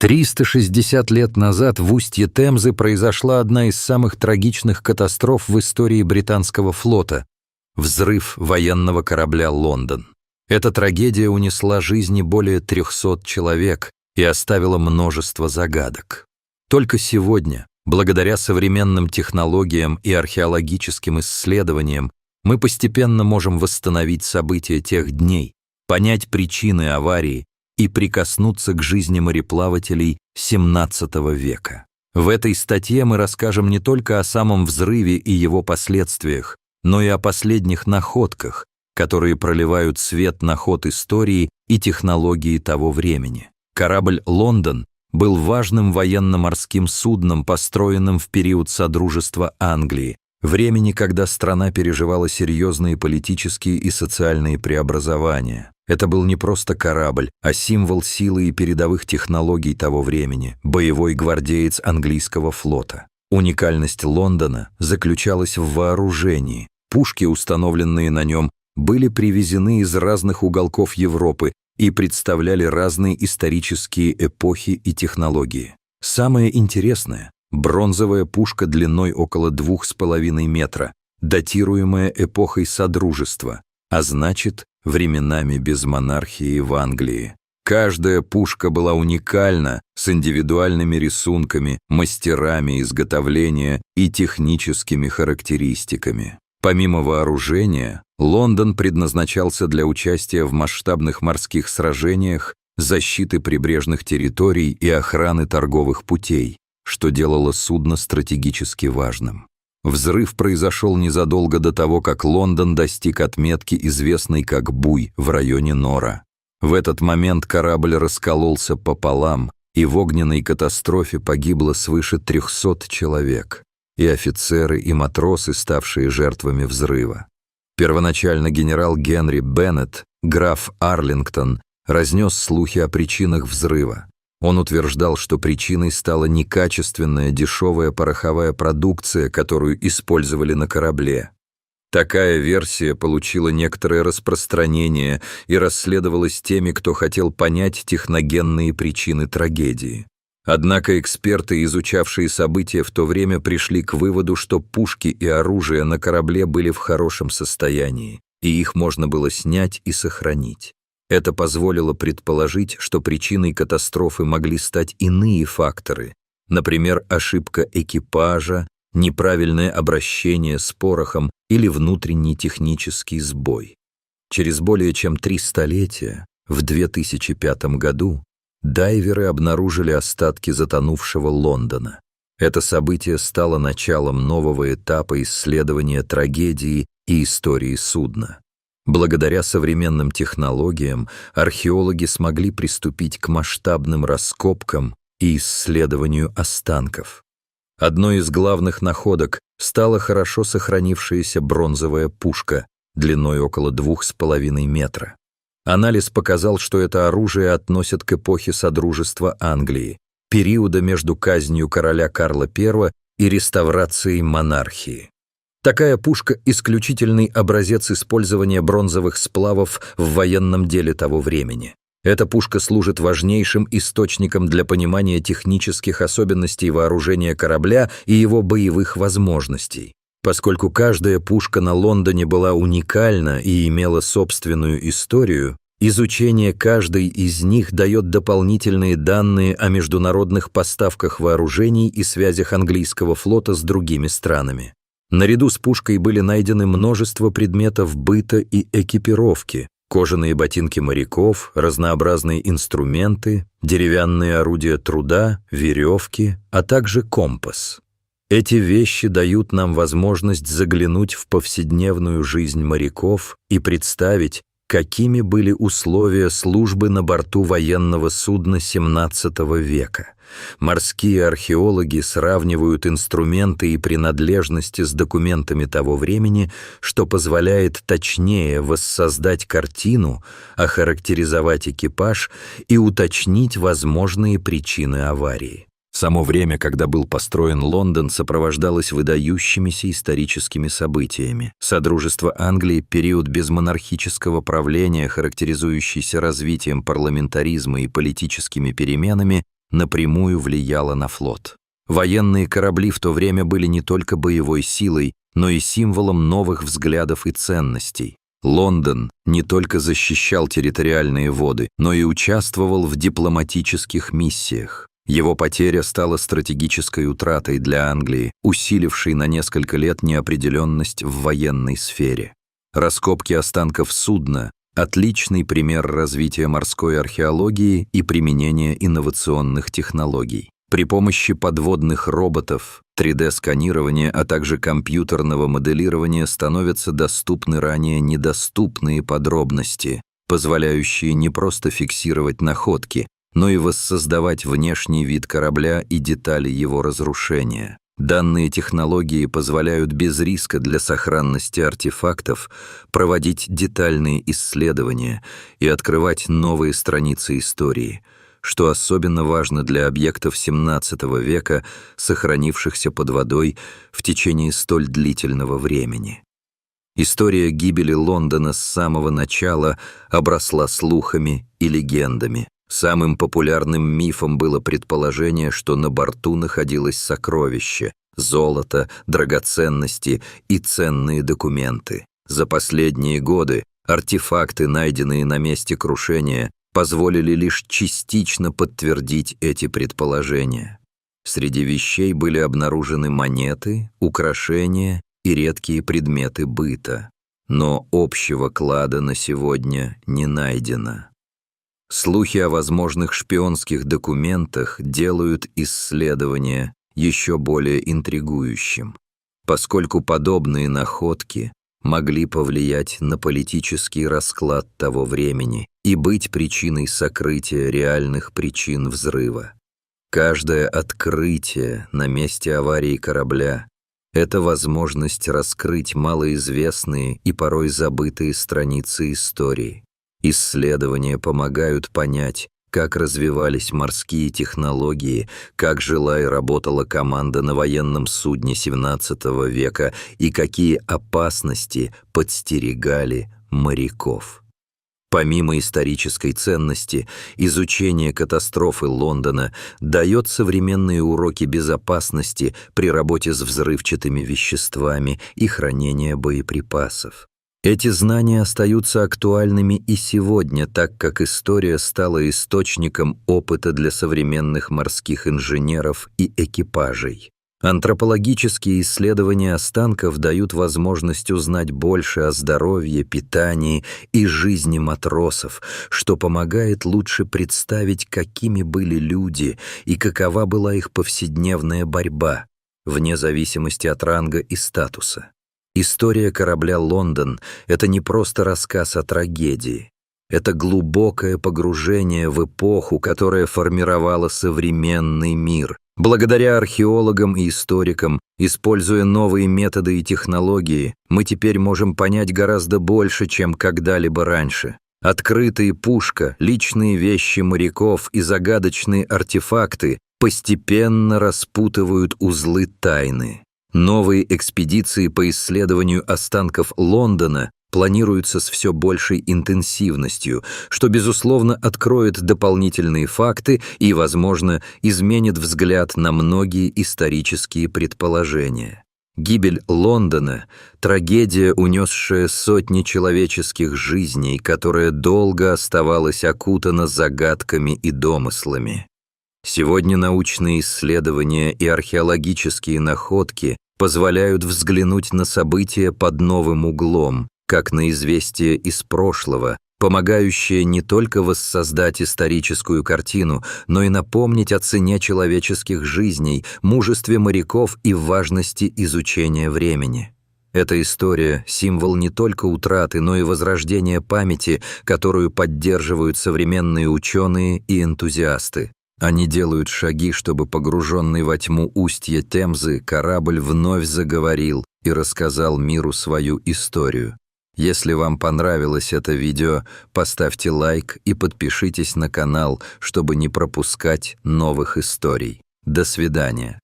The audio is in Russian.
360 лет назад в устье Темзы произошла одна из самых трагичных катастроф в истории британского флота – взрыв военного корабля «Лондон». Эта трагедия унесла жизни более 300 человек и оставила множество загадок. Только сегодня, благодаря современным технологиям и археологическим исследованиям, мы постепенно можем восстановить события тех дней, понять причины аварии и прикоснуться к жизни мореплавателей XVII века. В этой статье мы расскажем не только о самом взрыве и его последствиях, но и о последних находках, которые проливают свет на ход истории и технологии того времени. Корабль «Лондон» был важным военно-морским судном, построенным в период Содружества Англии, времени, когда страна переживала серьезные политические и социальные преобразования. Это был не просто корабль, а символ силы и передовых технологий того времени, боевой гвардеец английского флота. Уникальность Лондона заключалась в вооружении. Пушки, установленные на нем, были привезены из разных уголков Европы и представляли разные исторические эпохи и технологии. Самое интересное – бронзовая пушка длиной около 2,5 метра, датируемая эпохой Содружества, а значит, временами без монархии в Англии. Каждая пушка была уникальна, с индивидуальными рисунками, мастерами изготовления и техническими характеристиками. Помимо вооружения, Лондон предназначался для участия в масштабных морских сражениях, защиты прибрежных территорий и охраны торговых путей, что делало судно стратегически важным. Взрыв произошел незадолго до того, как Лондон достиг отметки, известной как Буй, в районе Нора. В этот момент корабль раскололся пополам, и в огненной катастрофе погибло свыше 300 человек, и офицеры, и матросы, ставшие жертвами взрыва. Первоначально генерал Генри Беннет, граф Арлингтон, разнес слухи о причинах взрыва. Он утверждал, что причиной стала некачественная дешевая пороховая продукция, которую использовали на корабле. Такая версия получила некоторое распространение и расследовалась теми, кто хотел понять техногенные причины трагедии. Однако эксперты, изучавшие события в то время, пришли к выводу, что пушки и оружие на корабле были в хорошем состоянии, и их можно было снять и сохранить. Это позволило предположить, что причиной катастрофы могли стать иные факторы, например, ошибка экипажа, неправильное обращение с порохом или внутренний технический сбой. Через более чем 3 столетия, в 2005 году, дайверы обнаружили остатки затонувшего Лондона. Это событие стало началом нового этапа исследования трагедии и истории судна. Благодаря современным технологиям археологи смогли приступить к масштабным раскопкам и исследованию останков. Одной из главных находок стала хорошо сохранившаяся бронзовая пушка длиной около 2,5 метра. Анализ показал, что это оружие относят к эпохе Содружества Англии, периода между казнью короля Карла I и реставрацией монархии. Такая пушка – исключительный образец использования бронзовых сплавов в военном деле того времени. Эта пушка служит важнейшим источником для понимания технических особенностей вооружения корабля и его боевых возможностей. Поскольку каждая пушка на Лондоне была уникальна и имела собственную историю, изучение каждой из них дает дополнительные данные о международных поставках вооружений и связях английского флота с другими странами. Наряду с пушкой были найдены множество предметов быта и экипировки: кожаные ботинки моряков, разнообразные инструменты, деревянные орудия труда, веревки, а также компас. Эти вещи дают нам возможность заглянуть в повседневную жизнь моряков и представить, какими были условия службы на борту военного судна XVII века. Морские археологи сравнивают инструменты и принадлежности с документами того времени, что позволяет точнее воссоздать картину, охарактеризовать экипаж и уточнить возможные причины аварии. Само время, когда был построен Лондон, сопровождалось выдающимися историческими событиями. Содружество Англии – период безмонархического правления, характеризующийся развитием парламентаризма и политическими переменами, напрямую влияла на флот. Военные корабли в то время были не только боевой силой, но и символом новых взглядов и ценностей. Лондон не только защищал территориальные воды, но и участвовал в дипломатических миссиях. Его потеря стала стратегической утратой для Англии, усилившей на несколько лет неопределенность в военной сфере. Раскопки останков судна – отличный пример развития морской археологии и применения инновационных технологий. При помощи подводных роботов, 3D-сканирования, а также компьютерного моделирования становятся доступны ранее недоступные подробности, позволяющие не просто фиксировать находки, но и воссоздавать внешний вид корабля и детали его разрушения. Данные технологии позволяют без риска для сохранности артефактов проводить детальные исследования и открывать новые страницы истории, что особенно важно для объектов XVII века, сохранившихся под водой в течение столь длительного времени. История гибели Лондона с самого начала обросла слухами и легендами. Самым популярным мифом было предположение, что на борту находилось сокровище, золото, драгоценности и ценные документы. За последние годы артефакты, найденные на месте крушения, позволили лишь частично подтвердить эти предположения. Среди вещей были обнаружены монеты, украшения и редкие предметы быта. Но общего клада на сегодня не найдено. Слухи о возможных шпионских документах делают исследование еще более интригующим, поскольку подобные находки могли повлиять на политический расклад того времени и быть причиной сокрытия реальных причин взрыва. Каждое открытие на месте аварии корабля – это возможность раскрыть малоизвестные и порой забытые страницы истории. Исследования помогают понять, как развивались морские технологии, как жила и работала команда на военном судне XVII века и какие опасности подстерегали моряков. Помимо исторической ценности, изучение катастрофы Лондона дает современные уроки безопасности при работе с взрывчатыми веществами и хранения боеприпасов. Эти знания остаются актуальными и сегодня, так как история стала источником опыта для современных морских инженеров и экипажей. Антропологические исследования останков дают возможность узнать больше о здоровье, питании и жизни матросов, что помогает лучше представить, какими были люди и какова была их повседневная борьба, вне зависимости от ранга и статуса. История корабля «Лондон» — это не просто рассказ о трагедии. Это глубокое погружение в эпоху, которая формировала современный мир. Благодаря археологам и историкам, используя новые методы и технологии, мы теперь можем понять гораздо больше, чем когда-либо раньше. Открытые пушка, личные вещи моряков и загадочные артефакты постепенно распутывают узлы тайны. Новые экспедиции по исследованию останков Лондона планируются с все большей интенсивностью, что, безусловно, откроет дополнительные факты и, возможно, изменит взгляд на многие исторические предположения. Гибель Лондона – трагедия, унесшая сотни человеческих жизней, которая долго оставалась окутана загадками и домыслами. Сегодня научные исследования и археологические находки позволяют взглянуть на события под новым углом, как на известие из прошлого, помогающее не только воссоздать историческую картину, но и напомнить о цене человеческих жизней, мужестве моряков и важности изучения времени. Эта история – символ не только утраты, но и возрождения памяти, которую поддерживают современные ученые и энтузиасты. Они делают шаги, чтобы погруженный во тьму устья Темзы корабль вновь заговорил и рассказал миру свою историю. Если вам понравилось это видео, поставьте лайк и подпишитесь на канал, чтобы не пропускать новых историй. До свидания.